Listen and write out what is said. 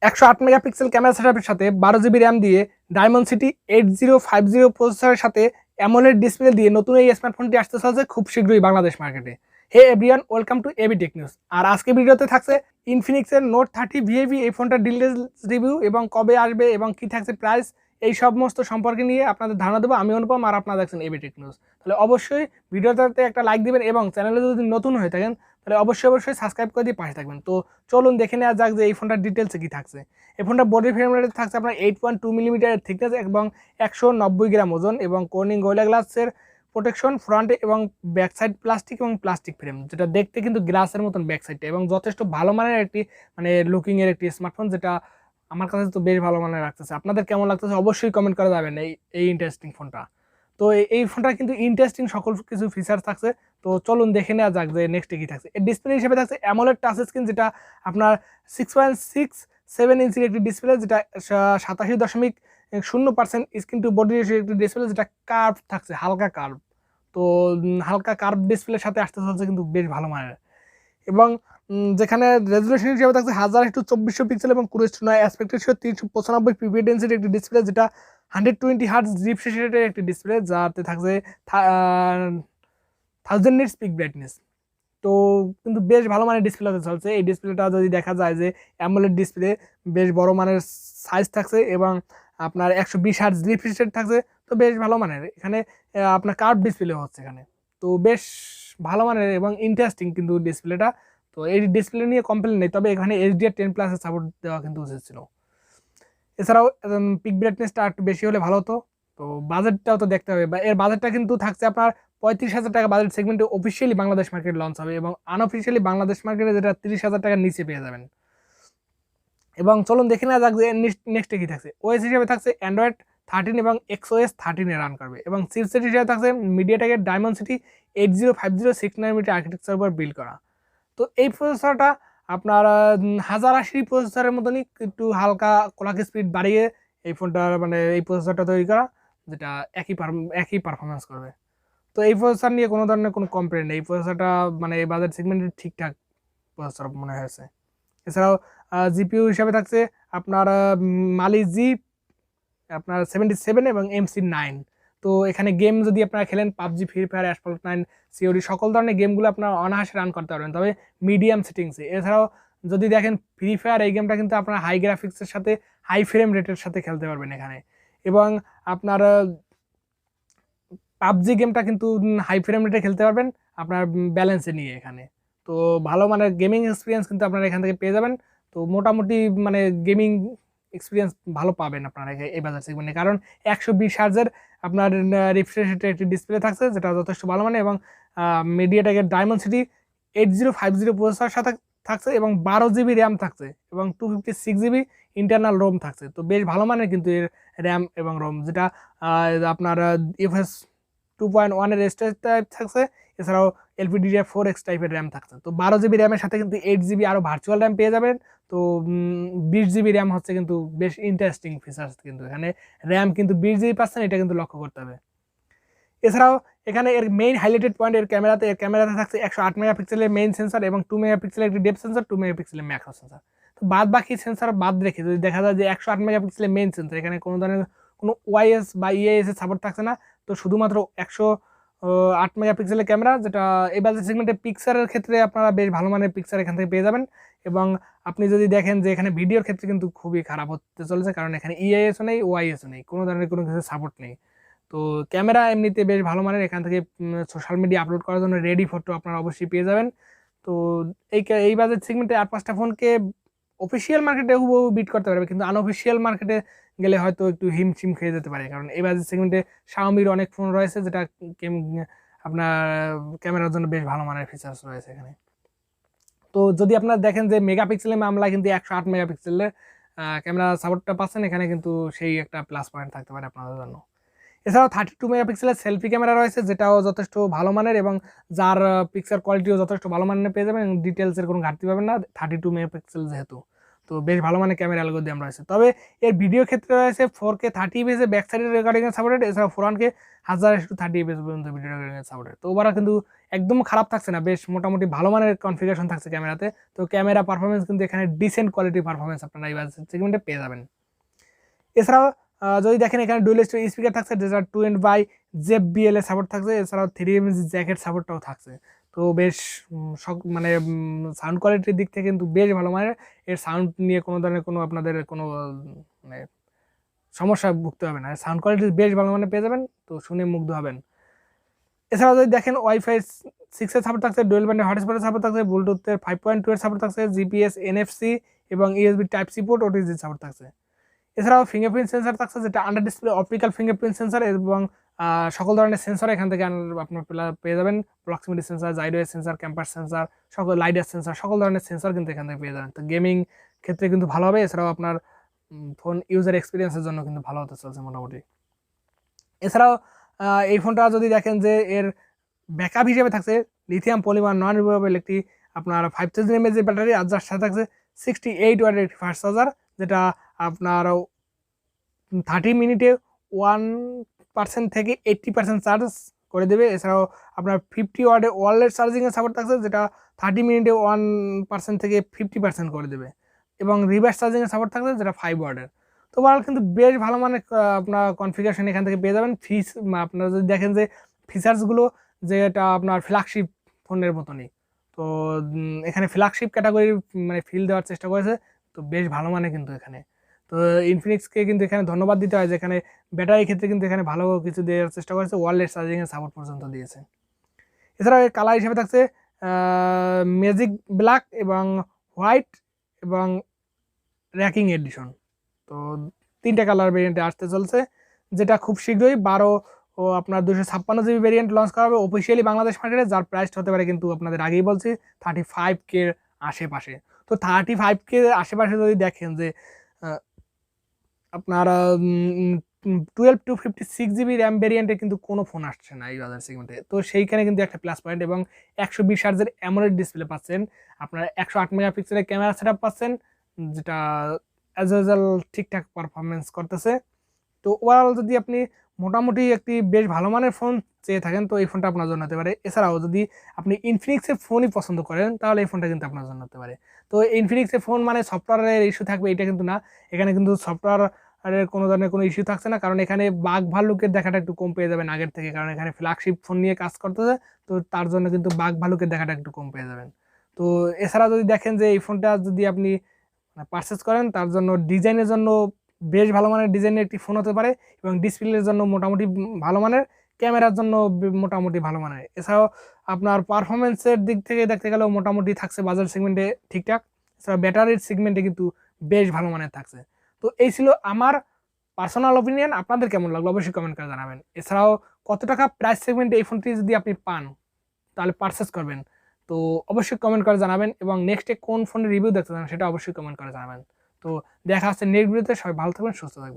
108 megapixel camera সেটআপের সাথে 12 GB RAM দিয়ে ডায়মন্ডসিটি 8050 প্রসেসরের সাথে অ্যামোলেড ডিসপ্লে দিয়ে নতুন এই স্মার্টফোনটি আসতে চলেছে খুব শীঘ্রই বাংলাদেশ মার্কেটে। Hey everyone, welcome to ABTechnews। আর আজকে ভিডিওতে থাকছে ইনফিনিক্সের নোট 30 ভিএভি এই ফোনটার ডিটেইলস রিভিউ এবং কবে আসবে এবং কি থাকছে প্রাইস, এই সমস্ত সম্পর্কে নিয়ে আপনাদের ধারণা দেবো। আমি অনুপম আর আপনারা দেখছেন ABTechnews। তাহলে অবশ্যই ভিডিওটাতে একটা লাইক দিবেন এবং চ্যানেলে যদি নতুন হয়ে থাকেন তাহলে অবশ্যই সাবস্ক্রাইব করে দিয়ে পাশে থাকবেন। তো চলুন দেখে নেওয়া যাক যে এই ফোনটার ডিটেলসে কি থাকছে। এই ফোনটা বডি ফ্রেম রেট থাকছে আপনার 8.2 মিলিমিটারের থিকনেস এবং 190 গ্রাম ওজন এবং কর্নিং গোরিলা গ্লাসের প্রোটেকশন ফ্রন্টে এবং ব্যাক সাইড প্লাস্টিক এবং প্লাস্টিক ফ্রেম, যেটা দেখতে কিন্তু গ্লাসের মতন ব্যাক সাইডটা এবং যথেষ্ট ভালো মানের একটি লুকিং এর একটি স্মার্টফোন, যেটা আমার কাছে তো বেশ ভালো মানের লাগতেছে। আপনাদের কেমন লাগতেছে অবশ্যই কমেন্ট করে যাবেন এই ইন্টারেস্টিং ফোনটা। তো এই ফোনটা কিন্তু ইন্টারেস্টিং সকল কিছু ফিচার থাকছে। তো চলুন দেখে নেওয়া যাক যে নেক্সটে কি থাকছে। এর ডিসপ্লে হিসেবে থাকছে অ্যামোলেড টাচ স্ক্রিন, যেটা আপনার 6.67 ইঞ্চির একটি ডিসপ্লে, যেটা 87.0% স্ক্রিন টু বডি রেশিও একটি ডিসপ্লে, যেটা কার্ভ থাকছে, হালকা কার্ভ। তো হালকা কার্ভ ডিসপ্লের সাথে আসতে চলছে কিন্তু বেশ ভালো মানের। এবং যেখানে রেজুলেশন হিসেবে থাকছে 1000x2400 পিক্সেল এবং 9 অ্যাসপেক্ট রেশিও 395 পিপি ডেন্সিটির একটি ডিসপ্লে, যেটা 120 হার্টজ রিফ্রেশ রেটের একটি ডিসপ্লে, যাতে থাকছে 1000 নিটস পিক ব্রাইটনেস। তো কিন্তু বেশ ভালো মানের ডিসপ্লেতে চলছে। এই ডিসপ্লেটা যদি দেখা যায় যে অ্যামোলেড ডিসপ্লে, বেশ বড় মানের সাইজ থাকছে এবং আপনার 120 হার্টজ রিফ্রেশ রেট থাকছে। তো বেশ ভালো মানের এখানে আপনার কার্ভ ডিসপ্লে হচ্ছে এখানে। তো বেশ ভালো মানের এবং ইন্টারেস্টিং কিন্তু ডিসপ্লেটা। তো এই ডিসপ্লে নিয়ে কমপ্লেন নেই, তবে এখানে HDR10+ এর সাপোর্ট দেওয়া কিন্তু উচিত ছিল। এছাড়াও পিক ব্রাইটনেসটা একটু বেশি হলে ভালো হতো। তো বাজেটটাও তো দেখতে হবে, বা এর বাজেটটা কিন্তু থাকছে আপনার 35,000 টাকা বাজেট সেগমেন্টে অফিসিয়ালি বাংলাদেশ মার্কেট লঞ্চ হবে এবং আনঅফিসিয়ালি বাংলাদেশ মার্কেটে যেটা 30,000 টাকার নিচে পেয়ে যাবেন। এবং চলুন দেখে নেওয়া যাক যে নেক্সটে কি থাকছে। ওএস হিসেবে থাকছে অ্যান্ড্রয়েড 13 এবং XOS 13 রান করবে এবং চিপসেট হিসেবে থাকছে মিডিয়াটেকের ডায়মন্ডসিটি 8050 6nm আর্কিটেকচার উপর বিল্ড করা। তো এই প্রসেসরটা আপনার 1080 প্রসেসরের মতনই, একটু হালকা ক্লক স্পিড বাড়িয়ে এই ফোনটার এই প্রসেসরটা তৈরি করা, যেটা একই পারফরমেন্স করবে। তো এই প্রসেসর নিয়ে কোনো ধরনের কোনো কমপ্লেন নেই। এই প্রসেসরটা এই বাজেট সেগমেন্টে ঠিকঠাক প্রসেসর মনে হয়েছে। এছাড়াও জিপিইউ হিসাবে থাকছে আপনার মালি জি আপনার 77 এবং MC9। তো এখানে গেম যদি আপনারা খেলেন, PUBG, free fire, asphalt 9, COD সকল ধরনের গেমগুলো আপনারা অনায়াসে রান করতে পারবেন, তবে মিডিয়াম সেটিংসে। এছাড়াও যদি দেখেন ফ্রি ফায়ার, এই গেমটা কিন্তু আপনার হাই গ্রাফিক্সের সাথে হাই ফ্রেম রেটের সাথে খেলতে পারবেন এখানে। এবং আপনার পাবজি গেমটা কিন্তু হাই ফ্রেম রেটে খেলতে পারবেন আপনার ব্যালেন্সে নিয়ে এখানে। তো ভালো গেমিং এক্সপিরিয়েন্স কিন্তু আপনারা এখান থেকে পেয়ে যাবেন। তো মোটামুটি গেমিং এক্সপিরিয়েন্স ভালো পাবেন আপনারা এই বাজার সেগমেন্টে, কারণ 120 হার্জের আপনার রিফ্রেশ রেটের একটি ডিসপ্লে থাকছে, যেটা যথেষ্ট ভালো এবং মিডিয়াটেকের ডায়মন্ডসিটি 8050 প্রসেসর সাথে থাকছে এবং 12 জিবি র্যাম থাকছে এবং 256 জিবি ইন্টারনাল রোম থাকছে। তো বেশ ভালো মানের কিন্তু এর র্যাম এবং রোম, যেটা আপনার ইউএস 2.1 এর স্টোরেজ টাইপ থাকছে। এছাড়াও LPDDR4X টাইপের র্যাম থাকছে। তো 12 জিবি র্যামের সাথে কিন্তু 8 জিবি আরও ভার্চুয়াল র্যাম পেয়ে যাবেন। তো 20 জিবি র্যাম হচ্ছে কিন্তু বেশ ইন্টারেস্টিং ফিচার্স, কিন্তু এখানে র্যাম কিন্তু 20 জিবি পাচ্ছেন, এটা কিন্তু লক্ষ্য করতে হবে। এছাড়াও এখানে এর মেইন হাইলাইটেড পয়েন্ট এর ক্যামেরাতে থাকছে 108 মেগাপিক্সেলের মেইন সেন্সর এবং 2 মেগাপিক্সেলের একটি ডেপথ সেন্সর, 2 মেগাপিক্সেলের ম্যাক্রো সেন্সর। তো বাদ বাকি সেন্সর বাদ রেখে যদি দেখা যায় যে 108 মেগাপিক্সেলের মেইন সেন্সর, এখানে কোনো ধরনের কোনো ওয়াইএস বা ইএএস এর সাপোর্ট থাকছে না। তো শুধুমাত্র 108 মেগাপিক্সেলের ক্যামেরা, যেটা এই বাজেট সেগমেন্টে পিকচারের ক্ষেত্রে আপনারা বেশ ভালো মানের পিকচার এখান থেকে পেয়ে যাবেন। এবং আপনি যদি দেখেন যে এখানে ভিডিওর ক্ষেত্রে কিন্তু খুবই খারাপ হতে চলেছে, কারণ এখানে ইএএসও নেই, ওয়াইএসও নেই, কোনো ধরনের কোনো কিছু সাপোর্ট নেই। তো ক্যামেরা এমনিতে বেশ ভালো মানের, এখান থেকে সোশ্যাল মিডিয়া আপলোড করার জন্য রেডি ফটো আপনারা অবশ্যই পেয়ে যাবেন। তো এই বাজেট সেগমেন্টে আর 5টা ফোনকে অফিসিয়াল মার্কেটে হুবহু বিট করতে পারবে, কিন্তু আনঅফিসিয়াল মার্কেটে গেলে হয়তো একটু হিমশিম খেয়ে যেতে পারে, কারণ এই বাজেট সেগমেন্টে শাওমির অনেক ফোন রয়েছে, যেটা আপনার ক্যামেরার জন্য বেশ ভালো মানের ফিচার্স রয়েছে এখানে। তো যদি আপনারা দেখেন যে মেগাপিক্সেলের মামলা কিন্তু 108 মেগাপিক্সেলের ক্যামেরা সাপোর্টটা পাচ্ছেন, এখানে কিন্তু সেই একটা প্লাস পয়েন্ট থাকতে পারে আপনাদের জন্য। এছাড়াও 32 মেগাপিক্সেলের সেলফি ক্যামেরা রয়েছে, যেটাও যথেষ্ট ভালো মানের এবং যার পিকচার কোয়ালিটিও যথেষ্ট ভালো মানের পেয়ে যাবেন এবং ডিটেলসের কোনো ঘাটতি পাবেন না 32 মেগাপিক্সেল যেহেতু। তো বেশ ভালো মানের ক্যামেরা অ্যালগোরিদম রয়েছে। তবে এর ভিডিও ক্ষেত্রে রয়েছে 4K 30 fps ব্যাক সাইডের রেকর্ডিং এর সাপোর্টেড, এছাড়া ফ্রন্টকে 1000 to 30 fps পর্যন্ত ভিডিও রেকর্ডিং এর সাপোর্টেড। তো ওভারঅল কিন্তু একদম খারাপ থাকছে না, বেশ মোটামুটি ভালো মানের কনফিগারেশন থাকছে ক্যামেরাতে। তো ক্যামেরা পারফরমেন্স কিন্তু এখানে ডিসেন্ট কোয়ালিটি পারফরমেন্স আপনারা এই বাজেট সেগমেন্টে পেয়ে যাবেন। এছাড়াও যদি দেখেন এখানে ডুয়াল স্টোরেজ স্পিকার থাকছে, যেটা 2.5 JBL এর সাপোর্ট থাকছে, এছাড়াও 3mm জ্যাকেট সাপোর্টটাও থাকছে। তো বেশ মানে সাউন্ড কোয়ালিটির দিক থেকে কিন্তু বেশ ভালো মানের। এর সাউন্ড নিয়ে কোনো ধরনের কোনো আপনাদের কোনো মানে সমস্যা ভুগতে হবে না, সাউন্ড কোয়ালিটি বেশ ভালো মানের পেয়ে যাবেন, তো শুনে মুগ্ধ হবেন। এছাড়াও যদি দেখেন ওয়াইফাই 6 এর সাপোর্ট থাকছে, ডুয়াল ব্যান্ডের হটস্পটের সাপোর্ট থাকছে, ব্লুটুথের 5.2 এর সাপোর্ট থাকছে, জিপিএস, NFC এবং USB Type-C পোর্ট, OTG সাপোর্ট থাকছে। এছাড়াও ফিঙ্গারপ্রিন্ট সেন্সর থাকছে, যেটা under display optical fingerprint sensor, এবং সকল ধরনের সেন্সর এখান থেকে আপনার পেয়ে যাবেন। Proximity sensor, gyroscope sensor, compass sensor, সকল লাইডার সেন্সর, সকল ধরনের সেন্সর কিন্তু এখান থেকে পেয়ে যাবেন। তো গেমিং ক্ষেত্রে কিন্তু ভালো হবে। এছাড়াও আপনার ফোন ইউজার এক্সপিরিয়েন্সের জন্য কিন্তু ভালো হতে চলছে মোটামুটি। এছাড়াও এই ফোনটা যদি দেখেন যে এর ব্যাকআপ হিসেবে থাকছে লিথিয়াম পলিমার নন রিমুভেবল একটি আপনার 5000 mAh ব্যাটারি, আর যার সাথে থাকছে 68 ওয়াটের একটি ফাস্ট চার্জার, যেটা আপনার 30 মিনিটে 1% থেকে 80% চার্জ করে দেবে। এছাড়াও আপনার 50 ওয়াটের ওয়্যারলেস চার্জিংয়ের সাপোর্ট থাকছে, যেটা 30 মিনিটে 1% থেকে 50% করে দেবে, এবং রিভার্স চার্জিংয়ের সাপোর্ট থাকছে, যেটা 5 ওয়াটের। তো ওভারঅল কিন্তু বেশ ভালো মানের আপনার কনফিগারেশন এখান থেকে পেয়ে যাবেন। আপনারা যদি দেখেন যে ফিচার্সগুলো, যেটা আপনার ফ্ল্যাগশিপ ফোনের মতনই, তো এখানে ফ্ল্যাগশিপ ক্যাটাগরির মানে ফিল দেওয়ার চেষ্টা করেছে, তো বেশ ভালো মানে কিন্তু এখানে। তো ইনফিনিক্সকে কিন্তু এখানে ধন্যবাদ দিতে হয়, যেখানে ব্যাটারির ক্ষেত্রে কিন্তু এখানে ভালো কিছু দেওয়ার চেষ্টা করেছে, ওয়্যারলেস চার্জিংয়ের সাপোর্ট পর্যন্ত দিয়েছে। এছাড়াও এর কালার হিসেবে থাকছে ম্যাজিক ব্ল্যাক এবং হোয়াইট এবং র্যাকিং এডিশন। তো 3টা কালার ভেরিয়েন্টে আসতে চলছে, যেটা খুব শীঘ্রই 12 ও আপনার 256 GB ভেরিয়েন্ট লঞ্চ করা হবে অফিসিয়ালি বাংলাদেশ মার্কেটে, যার প্রাইস হতে পারে কিন্তু আপনাদের আগেই বলছি 35K এর আশেপাশে। তো 35K এর আশেপাশে যদি দেখেন যে আপনার 12 to 56 GB র্যাম ভেরিয়েন্টে কিন্তু কোনো ফোন আসছে না এই বাজার সেগমেন্টে। তো সেইখানে কিন্তু একটা প্লাস পয়েন্ট, এবং 120 হার্জের অ্যামোলেড ডিসপ্লে পাচ্ছেন, আপনার 108 মেগাপিক্সেলের ক্যামেরা সেটআপ পাচ্ছেন, যেটা অ্যাজ ইউজুয়াল ঠিকঠাক পারফরমেন্স করতেছে। তো ওভারঅল যদি আপনি মোটামুটি একটি বেশ ভালো মানের ফোন চেয়ে থাকেন, তো এই ফোনটা আপনার জন্য হতে পারে। এছাড়াও যদি আপনি ইনফিনিক্সের ফোনই পছন্দ করেন, তাহলে এই ফোনটা কিন্তু আপনার জন্য হতে পারে। তো ইনফিনিক্সের ফোন মানে সফটওয়্যারের ইস্যু থাকবে এটা কিন্তু না, এখানে কিন্তু সফটওয়্যারের কোনো ধরনের কোনো ইস্যু থাকছে না, কারণ এখানে বাগ ভাল্লুকের দেখাটা একটু কম পেয়ে যাবেন আগের থেকে, কারণ এখানে ফ্ল্যাগশিপ ফোন নিয়ে কাজ করতেছে, তো তার জন্য কিন্তু বাগ ভাল্লুকের দেখাটা একটু কম পেয়ে যাবেন। তো এছাড়া যদি দেখেন যে এই ফোনটা যদি আপনি পারচেস করেন, তার জন্য ডিজাইনের জন্য বেশ ভালো মানের ডিজাইনের একটি ফোন হতে পারে, এবং ডিসপ্লের জন্য মোটামুটি ভালো মানের, ক্যামেরার জন্য মোটামুটি ভালো মানের। এছাড়াও আপনার পারফরমেন্সের দিক থেকে দেখতে গেলেও মোটামুটি থাকছে বাজার সেগমেন্টে ঠিকঠাক। এছাড়া ব্যাটারির সেগমেন্টে কিন্তু বেশ ভালো মানের থাকছে। তো এই ছিল আমার পার্সোনাল অপিনিয়ন। আপনাদের কেমন লাগলো অবশ্যই কমেন্ট করে জানাবেন। এছাড়াও কত টাকা প্রাইস সেগমেন্টে এই ফোনটি যদি আপনি পান তাহলে পারচেস করবেন, তো অবশ্যই কমেন্ট করে জানাবেন, এবং নেক্সটে কোন ফোনের রিভিউ দেখতে চান সেটা অবশ্যই কমেন্ট করে জানাবেন। তো দেখা হচ্ছে নেক্সট ভিডিওতে। সবাই ভালো থাকবেন, সুস্থ থাকবেন।